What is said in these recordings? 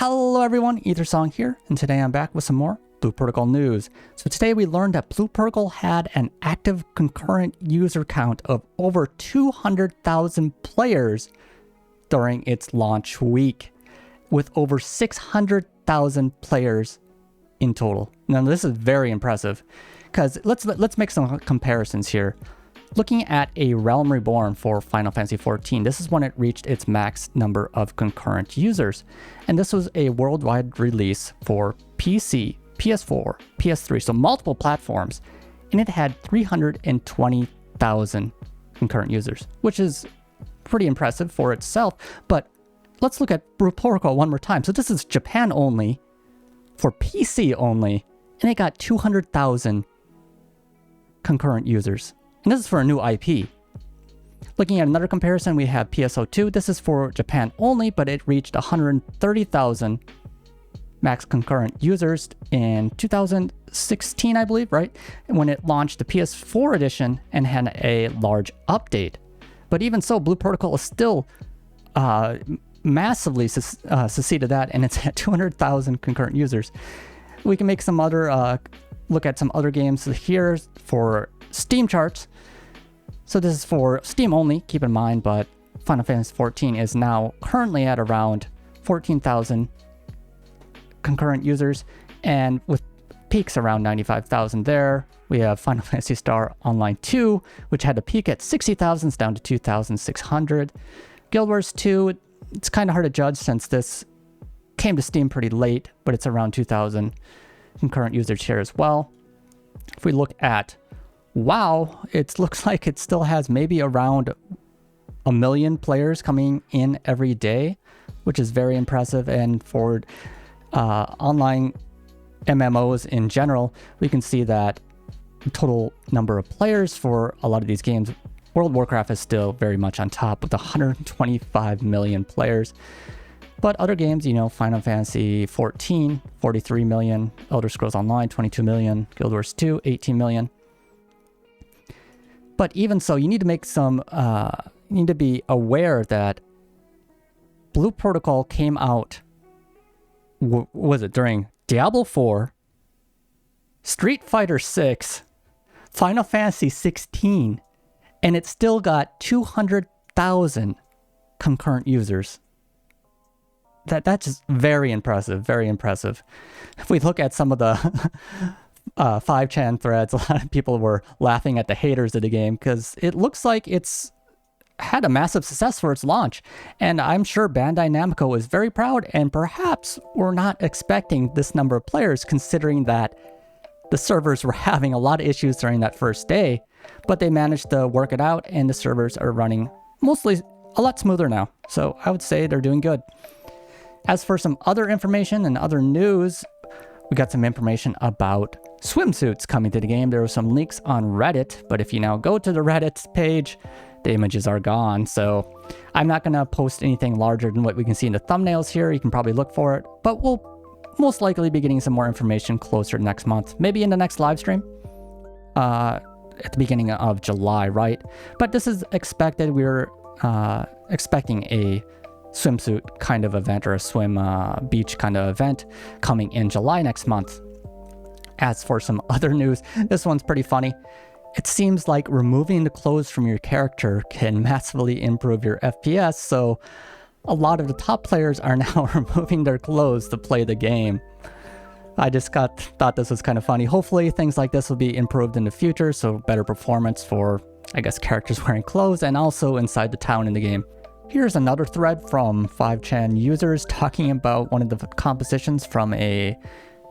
Hello everyone, EtherSong here, and today I'm back with some more Blue Protocol news. So today we learned that Blue Protocol had an active concurrent user count of over 200,000 players during its launch week, with over 600,000 players in total. Now this is very impressive, because let's make some comparisons here. Looking at a Realm Reborn for Final Fantasy XIV, this is when it reached its max number of concurrent users. And this was a worldwide release for PC, PS4, PS3, so multiple platforms. And it had 320,000 concurrent users, which is pretty impressive for itself. But let's look at Blue Protocol one more time. So this is Japan only, for PC only, and it got 200,000 concurrent users. And this is for a new IP. Looking at another comparison, we have PSO2. This is for Japan only, but it reached 130,000 max concurrent users in 2016, I believe, right? When it launched the PS4 edition and had a large update. But even so, Blue Protocol is still massively succeeded that, and it's at 200,000 concurrent users. We can make some other, look at some other games here for Steam charts. So this is for Steam only, keep in mind, but Final Fantasy XIV is now currently at around 14,000 concurrent users, and with peaks around 95,000 there. We have Final Fantasy Star Online 2, which had a peak at 60,000, down to 2,600. Guild Wars 2, it's kind of hard to judge since this came to Steam pretty late, but it's around 2,000 concurrent users here as well. If we look at WoW, it looks like it still has maybe around 1 million players coming in every day, which is very impressive. And for online MMOs in general, we can see that the total number of players for a lot of these games, World of Warcraft is still very much on top with 125 million players. But other games, you know, Final Fantasy XIV, 43 million, Elder Scrolls Online, 22 million, Guild Wars 2, 18 million. But even so, you need to make some, you need to be aware that Blue Protocol came out, was it during Diablo 4, Street Fighter 6, Final Fantasy 16, and it still got 200,000 concurrent users. That's just very impressive, very impressive. If we look at some of the 5chan threads, a lot of people were laughing at the haters of the game because it looks like it's had a massive success for its launch. And I'm sure Bandai Namco is very proud, and perhaps we're not expecting this number of players considering that the servers were having a lot of issues during that first day, but they managed to work it out and the servers are running mostly a lot smoother now. So I would say they're doing good. As for some other information and other news, we got some information about Swimsuits coming to the game. There were some leaks on Reddit, but if you now go to the Reddit page, the images are gone. So I'm not going to post anything larger than what we can see in the thumbnails here. You can probably look for it, but we'll most likely be getting some more information closer next month, maybe in the next live stream at the beginning of July, right? But this is expected. We're expecting a swimsuit kind of event, or a swim beach kind of event coming in July next month. As for some other news, this one's pretty funny. It seems like removing the clothes from your character can massively improve your FPS, so a lot of the top players are now removing their clothes to play the game. I just thought this was kind of funny. Hopefully things like this will be improved in the future, so better performance for, I guess, characters wearing clothes and also inside the town in the game. Here's another thread from 5chan users talking about one of the compositions from a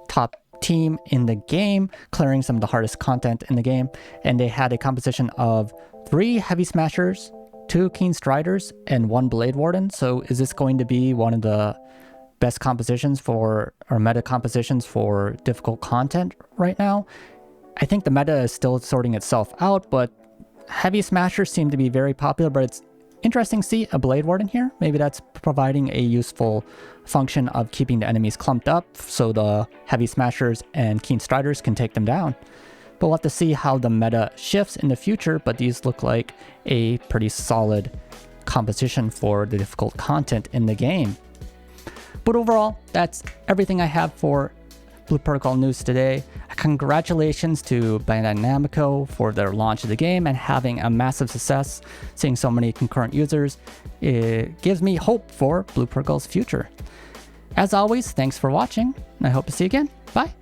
top team in the game, clearing some of the hardest content in the game. And they had a composition of 3 Heavy Smashers, 2 Keen Striders, and 1 Blade Warden. So is this going to be one of the best compositions for, or meta compositions for difficult content right now? I think the meta is still sorting itself out, but Heavy Smashers seem to be very popular, but it's interesting to see a Blade Warden here. Maybe that's providing a useful function of keeping the enemies clumped up so the Heavy Smashers and Keen Striders can take them down. But we'll have to see how the meta shifts in the future, but these look like a pretty solid composition for the difficult content in the game. But overall, that's everything I have for Blue Protocol news today. Congratulations to Bandai Namco for their launch of the game and having a massive success, seeing so many concurrent users. It gives me hope for Blue Protocol's future. As always, thanks for watching, and I hope to see you again. Bye!